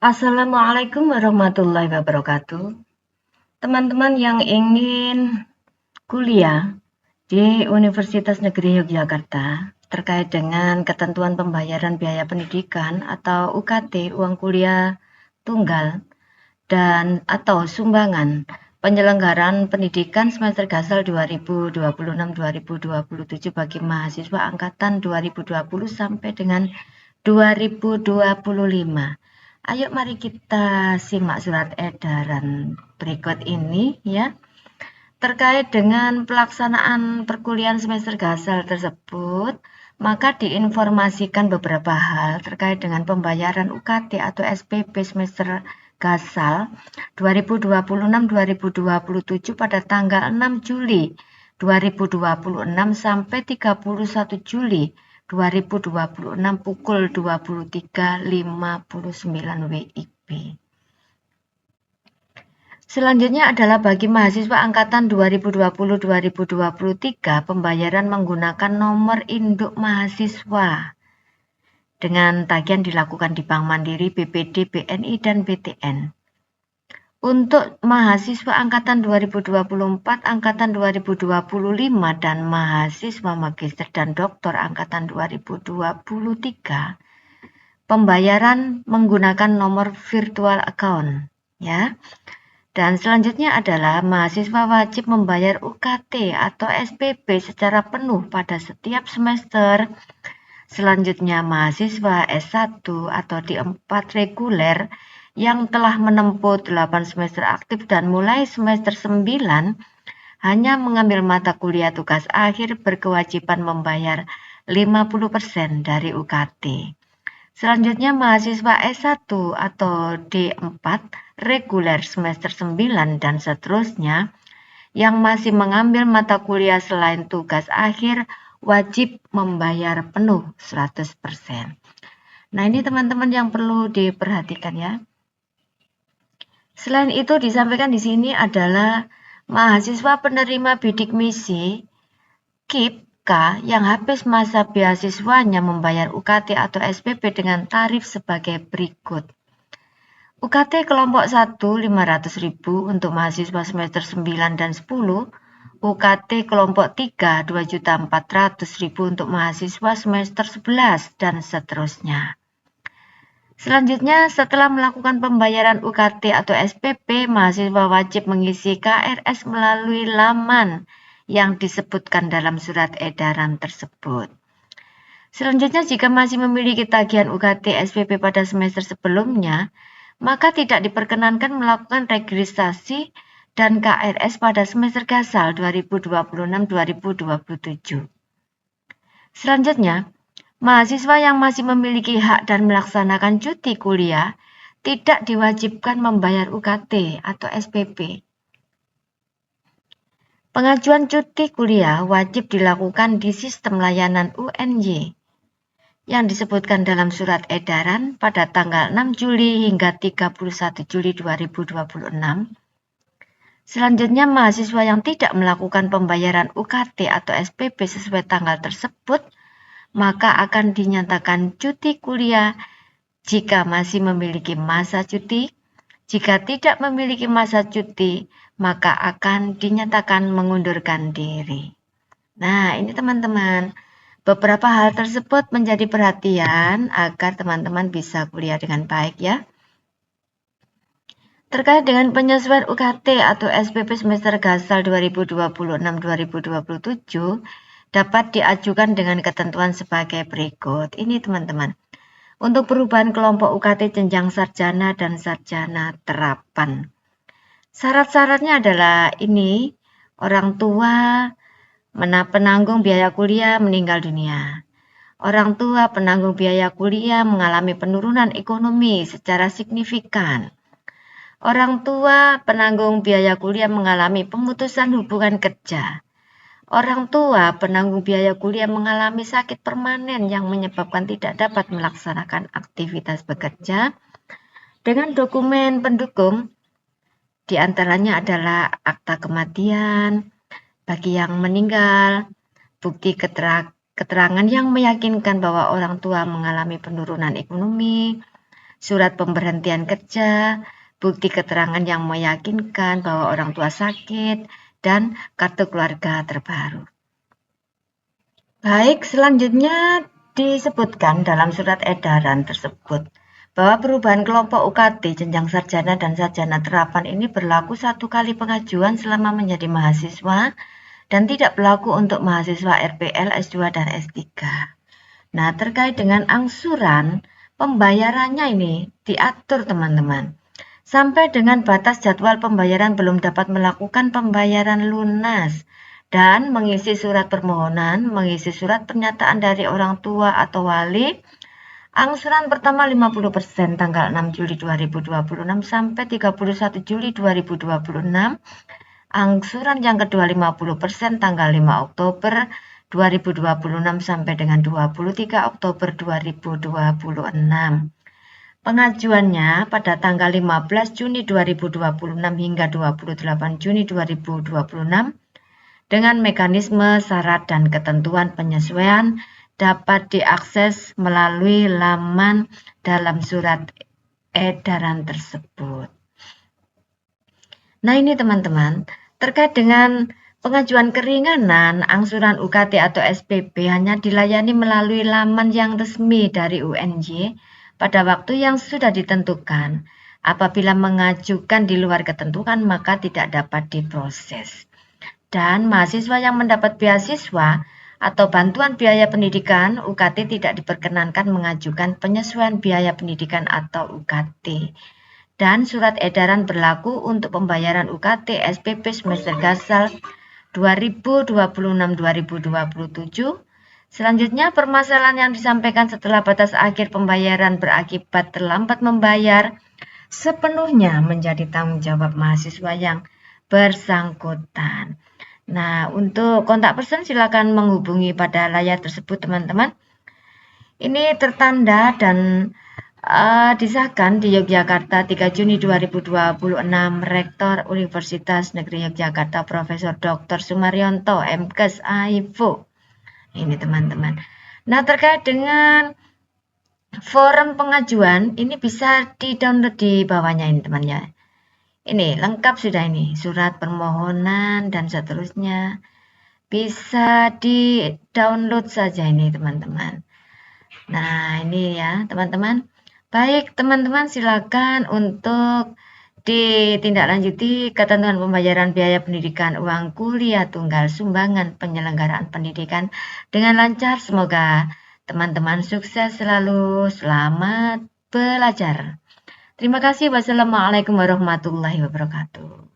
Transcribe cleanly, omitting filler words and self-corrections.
Assalamualaikum warahmatullahi wabarakatuh. Teman-teman yang ingin kuliah di Universitas Negeri Yogyakarta terkait dengan ketentuan pembayaran biaya pendidikan atau UKT, uang kuliah tunggal, dan atau sumbangan penyelenggaraan pendidikan semester gasal 2026-2027 bagi mahasiswa angkatan 2020 sampai dengan 2025. Ayo mari kita simak surat edaran berikut ini ya. Terkait dengan pelaksanaan perkuliahan semester gasal tersebut, maka diinformasikan beberapa hal terkait dengan pembayaran UKT atau SPP semester gasal 2026-2027 pada tanggal 6 Juli 2026 sampai 31 Juli 2026 pukul 23.59 WIB. Selanjutnya adalah bagi mahasiswa angkatan 2020-2023 pembayaran menggunakan nomor induk mahasiswa dengan tagihan dilakukan di Bank Mandiri, BPD, BNI, dan BTN. Untuk mahasiswa angkatan 2024, angkatan 2025, dan mahasiswa magister dan doktor angkatan 2023, pembayaran menggunakan nomor virtual account ya. Dan selanjutnya adalah mahasiswa wajib membayar UKT atau SPP secara penuh pada setiap semester. Selanjutnya mahasiswa S1 atau D4 reguler yang telah menempuh 8 semester aktif dan mulai semester 9 hanya mengambil mata kuliah tugas akhir berkewajiban membayar 50% dari UKT. Selanjutnya mahasiswa S1 atau D4 reguler semester 9 dan seterusnya yang masih mengambil mata kuliah selain tugas akhir wajib membayar penuh 100%. Nah, ini teman-teman yang perlu diperhatikan ya. Selain itu disampaikan di sini adalah mahasiswa penerima bidik misi KIP yang habis masa beasiswanya membayar UKT atau SPP dengan tarif sebagai berikut. UKT kelompok 1 500.000 untuk mahasiswa semester 9 dan 10, UKT kelompok 3 2.400.000 untuk mahasiswa semester 11 dan seterusnya. Selanjutnya, setelah melakukan pembayaran UKT atau SPP, mahasiswa wajib mengisi KRS melalui laman yang disebutkan dalam surat edaran tersebut. Selanjutnya, jika masih memiliki tagihan UKT SPP pada semester sebelumnya, maka tidak diperkenankan melakukan registrasi dan KRS pada semester gasal 2026-2027. Selanjutnya, mahasiswa yang masih memiliki hak dan melaksanakan cuti kuliah tidak diwajibkan membayar UKT atau SPP. Pengajuan cuti kuliah wajib dilakukan di sistem layanan UNY yang disebutkan dalam surat edaran pada tanggal 6 Juli hingga 31 Juli 2026. Selanjutnya, mahasiswa yang tidak melakukan pembayaran UKT atau SPP sesuai tanggal tersebut, maka akan dinyatakan cuti kuliah jika masih memiliki masa cuti. Jika tidak memiliki masa cuti, maka akan dinyatakan mengundurkan diri. Nah, ini teman-teman. Beberapa hal tersebut menjadi perhatian agar teman-teman bisa kuliah dengan baik ya. Terkait dengan penyesuaian UKT atau SPP semester gasal 2026-2027 dapat diajukan dengan ketentuan sebagai berikut. Ini teman-teman. Untuk perubahan kelompok UKT jenjang sarjana dan sarjana terapan. Syarat-syaratnya adalah ini, orang tua penanggung biaya kuliah meninggal dunia. Orang tua penanggung biaya kuliah mengalami penurunan ekonomi secara signifikan. Orang tua penanggung biaya kuliah mengalami pemutusan hubungan kerja. Orang tua penanggung biaya kuliah mengalami sakit permanen yang menyebabkan tidak dapat melaksanakan aktivitas bekerja dengan dokumen pendukung. Di antaranya adalah akta kematian bagi yang meninggal, bukti keterangan yang meyakinkan bahwa orang tua mengalami penurunan ekonomi, surat pemberhentian kerja, bukti keterangan yang meyakinkan bahwa orang tua sakit, dan kartu keluarga terbaru. Baik, selanjutnya disebutkan dalam surat edaran tersebut bahwa perubahan kelompok UKT jenjang sarjana dan sarjana terapan ini berlaku 1 kali pengajuan selama menjadi mahasiswa dan tidak berlaku untuk mahasiswa RPL, S2, dan S3. Nah, terkait dengan angsuran, pembayarannya ini diatur teman-teman. Sampai dengan batas jadwal pembayaran belum dapat melakukan pembayaran lunas dan mengisi surat permohonan, mengisi surat pernyataan dari orang tua atau wali. Angsuran pertama 50% tanggal 6 Juli 2026 sampai 31 Juli 2026. Angsuran yang kedua 50% tanggal 5 Oktober 2026 sampai dengan 23 Oktober 2026. Pengajuannya pada tanggal 15 Juni 2026 hingga 28 Juni 2026 dengan mekanisme syarat dan ketentuan penyesuaian dapat diakses melalui laman dalam surat edaran tersebut. Nah, ini teman-teman, terkait dengan pengajuan keringanan angsuran UKT atau SPP hanya dilayani melalui laman yang resmi dari UNY pada waktu yang sudah ditentukan. Apabila mengajukan di luar ketentuan maka tidak dapat diproses. Dan mahasiswa yang mendapat beasiswa atau bantuan biaya pendidikan UKT tidak diperkenankan mengajukan penyesuaian biaya pendidikan atau UKT. Dan surat edaran berlaku untuk pembayaran UKT SPP semester gasal 2026-2027. Selanjutnya, permasalahan yang disampaikan setelah batas akhir pembayaran berakibat terlambat membayar sepenuhnya menjadi tanggung jawab mahasiswa yang bersangkutan. Nah, untuk kontak person silakan menghubungi pada layar tersebut teman-teman. Ini tertanda dan disahkan di Yogyakarta 3 Juni 2026 Rektor Universitas Negeri Yogyakarta Profesor Dr. Sumaryanto MKes AIFO. Ini teman-teman. Nah, terkait dengan form pengajuan ini bisa di-download di bawahnya ini teman-teman. Ini lengkap sudah ini, surat permohonan dan seterusnya. Bisa di-download saja ini teman-teman. Nah, ini ya teman-teman. Baik, teman-teman silakan untuk ditindaklanjuti ketentuan pembayaran biaya pendidikan uang kuliah tunggal sumbangan penyelenggaraan pendidikan dengan lancar. Semoga teman-teman sukses selalu. Selamat belajar. Terima kasih. Wassalamualaikum warahmatullahi wabarakatuh.